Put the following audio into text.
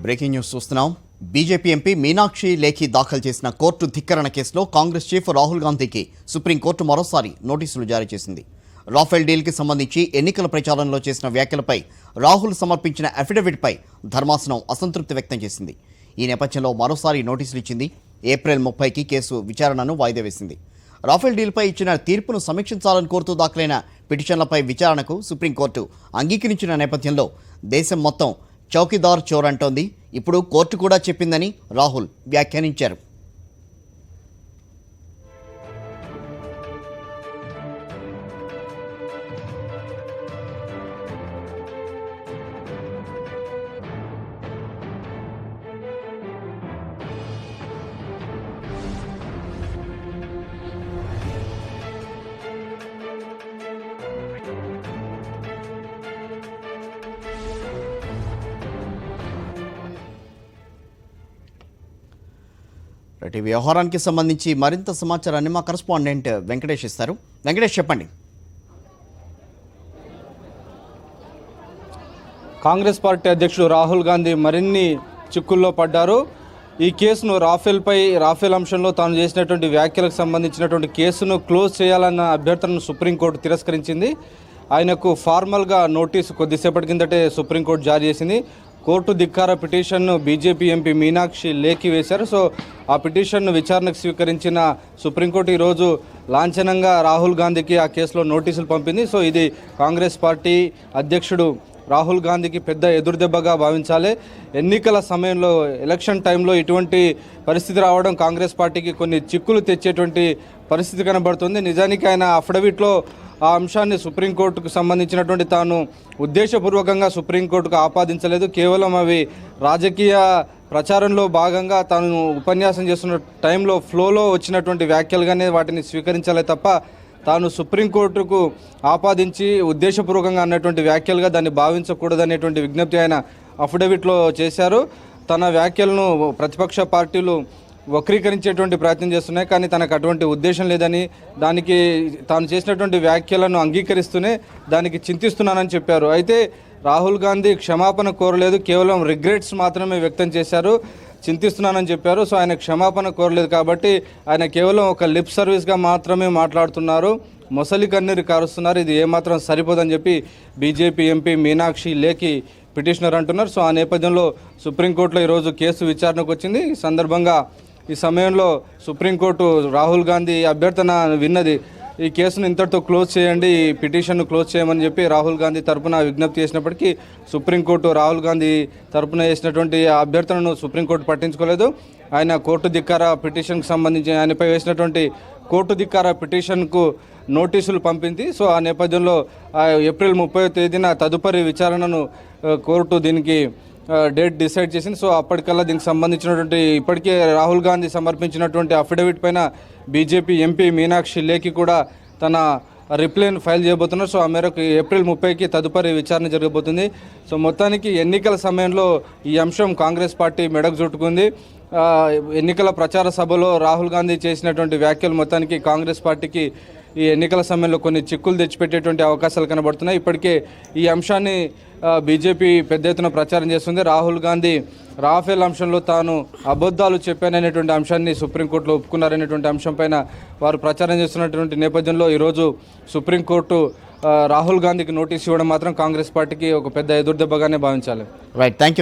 Breaking news చూస్తున్నాం. BJP MP Meenakshi Lekhi దాఖలు చేసిన కోర్టు ధిక్కరణ కేసులో కాంగ్రెస్ చీఫ్ రాహుల్ గాంధీకి సుప్రీంకోర్టు మరోసారి నోటీసులు జారీ చేసింది. రాఫెల్ డీల్కి సంబంధించి ఎన్నికల ప్రచారంలో చేసిన వ్యాఖ్యలపై రాహుల్ సమర్పించిన అఫిడవిట్పై ధర్మాసనం అసంతృప్తి వ్యక్తం చేసింది. ఈ నేపథ్యంలో మరోసారి నోటీసులు ఇచ్చింది. ఏప్రిల్ 30కి కేసు విచారణను వాయిదా వేసింది. రాఫెల్ డీల్పై ఇచ్చిన తీర్పును సమీక్షించాలని కోరుతూ దాఖలైన పిటిషన్లపై విచారణకు సుప్రీంకోర్టు అంగీకరించిన నేపథ్యంలో దేశం మొత్తం చౌకీదార్ చోర్ అంటోంది. ఇప్పుడు కోర్టు కూడా చెప్పిందని రాహుల్ వ్యాఖ్యానించారు. ఈ వ్యవహారానికి సంబంధించి మరింత సమాచారాన్ని మా కరెస్పాండెంట్ వెంకటేష్ ఇస్తారు. వెంకటేష్, చెప్పండి. కాంగ్రెస్ పార్టీ అధ్యక్షుడు రాహుల్ గాంధీ మరిన్ని చిక్కుల్లో పడ్డారు. ఈ కేసును రాఫెల్ అంశంలో తాను చేసినటువంటి వ్యాఖ్యలకు సంబంధించినటువంటి కేసును క్లోజ్ చేయాలన్న అభ్యర్థనను సుప్రీంకోర్టు తిరస్కరించింది. ఆయనకు ఫార్మల్గా నోటీసు కొద్దిసేపటి కిందటే సుప్రీంకోర్టు జారీ చేసింది. కోర్టు ధిక్కార పిటిషన్ను బీజేపీ ఎంపీ మీనాక్షి లేఖి వేశారు. సో ఆ పిటిషన్ను విచారణకు స్వీకరించిన సుప్రీంకోర్టు ఈరోజు లాంఛనంగా రాహుల్ గాంధీకి ఆ కేసులో నోటీసులు పంపింది. సో ఇది కాంగ్రెస్ పార్టీ అధ్యక్షుడు రాహుల్ గాంధీకి పెద్ద ఎదురుదెబ్బగా భావించాలి. ఎన్నికల సమయంలో ఎలక్షన్ టైంలో ఇటువంటి పరిస్థితి రావడం కాంగ్రెస్ పార్టీకి కొన్ని చిక్కులు తెచ్చేటువంటి పరిస్థితి కనబడుతుంది. నిజానికి ఆయన అఫిడవిట్లో ఆ అంశాన్ని సుప్రీంకోర్టుకు సంబంధించినటువంటి తాను ఉద్దేశపూర్వకంగా సుప్రీంకోర్టుకు ఆపాదించలేదు. కేవలం అవి రాజకీయ ప్రచారంలో భాగంగా తాను ఉపన్యాసం చేస్తున్న టైంలో ఫ్లోలో వచ్చినటువంటి వ్యాఖ్యలుగానే వాటిని స్వీకరించాలే తప్ప తాను సుప్రీంకోర్టుకు ఆపాదించి ఉద్దేశపూర్వకంగా అన్నటువంటి వ్యాఖ్యలుగా దాన్ని భావించకూడదనేటువంటి విజ్ఞప్తి ఆయన అఫిడవిట్లో చేశారు. తన వ్యాఖ్యలను ప్రతిపక్ష పార్టీలు వక్రీకరించేటువంటి ప్రయత్నం చేస్తున్నాయి, కానీ తనకు అటువంటి ఉద్దేశం లేదని, దానికి తాను చేసినటువంటి వ్యాఖ్యలను అంగీకరిస్తూనే దానికి చింతిస్తున్నానని చెప్పారు. అయితే రాహుల్ గాంధీ క్షమాపణ కోరలేదు, కేవలం రిగ్రెట్స్ మాత్రమే వ్యక్తం చేశారు, చింతిస్తున్నానని చెప్పారు. సో ఆయన క్షమాపణ కోరలేదు కాబట్టి ఆయన కేవలం ఒక లిప్ సర్వీస్గా మాత్రమే మాట్లాడుతున్నారు, మొసలి కన్నీరు కారుస్తున్నారు. ఇది ఏమాత్రం సరిపోదని చెప్పి BJP MP Meenakshi Lekhi petitioner అంటున్నారు. సో ఆ నేపథ్యంలో సుప్రీంకోర్టులో ఈరోజు కేసు విచారణకు వచ్చింది. ఈ సమయంలో సుప్రీంకోర్టు రాహుల్ గాంధీ అభ్యర్థన విన్నది. ఈ కేసును ఇంతటితో క్లోజ్ చేయండి, ఈ పిటిషన్ను క్లోజ్ చేయమని చెప్పి రాహుల్ గాంధీ తరపున విజ్ఞప్తి చేసినప్పటికీ సుప్రీంకోర్టు రాహుల్ గాంధీ తరపున చేసినటువంటి అభ్యర్థనను సుప్రీంకోర్టు పట్టించుకోలేదు. ఆయన కోర్టు ధిక్కార పిటిషన్కు సంబంధించి ఆయనపై వేసినటువంటి కోర్టు ధిక్కార పిటిషన్కు నోటీసులు పంపింది. సో ఆ నేపథ్యంలో ఏప్రిల్ 30వ తేదీన తదుపరి విచారణను కోర్టు దీనికి డేట్ డిసైడ్ చేసింది. సో అప్పటికల్లా దీనికి సంబంధించినటువంటి ఇప్పటికే రాహుల్ గాంధీ సమర్పించినటువంటి అఫిడవిట్ పైన బీజేపీ ఎంపీ మీనాక్షి లేఖి కూడా తన రిప్లైను ఫైల్ చేయబోతున్నారు. సో ఆ మేరకు ఏప్రిల్ 30కి తదుపరి విచారణ జరగబోతుంది. సో మొత్తానికి ఎన్నికల సమయంలో ఈ అంశం కాంగ్రెస్ పార్టీ మెడకు చుట్టుకుంది. ఎన్నికల ప్రచార సభలో రాహుల్ గాంధీ చేసినటువంటి వ్యాఖ్యలు మొత్తానికి కాంగ్రెస్ పార్టీకి ఈ ఎన్నికల సమయంలో కొన్ని చిక్కులు తెచ్చిపెట్టేటువంటి అవకాశాలు కనబడుతున్నాయి. ఇప్పటికే ఈ అంశాన్ని బీజేపీ పెద్ద ఎత్తున ప్రచారం చేస్తుంది. రాహుల్ గాంధీ రాఫెల్ అంశంలో తాను అబద్ధాలు చెప్పాననేటువంటి అంశాన్ని సుప్రీంకోర్టులో ఒప్పుకున్నారనేటువంటి అంశంపైన వారు ప్రచారం చేస్తున్నటువంటి నేపథ్యంలో ఈరోజు సుప్రీంకోర్టు రాహుల్ గాంధీకి నోటీస్ ఇవ్వడం మాత్రం కాంగ్రెస్ పార్టీకి ఒక పెద్ద ఎదురుదెబ్బగానే భావించాలి. Right, thank you.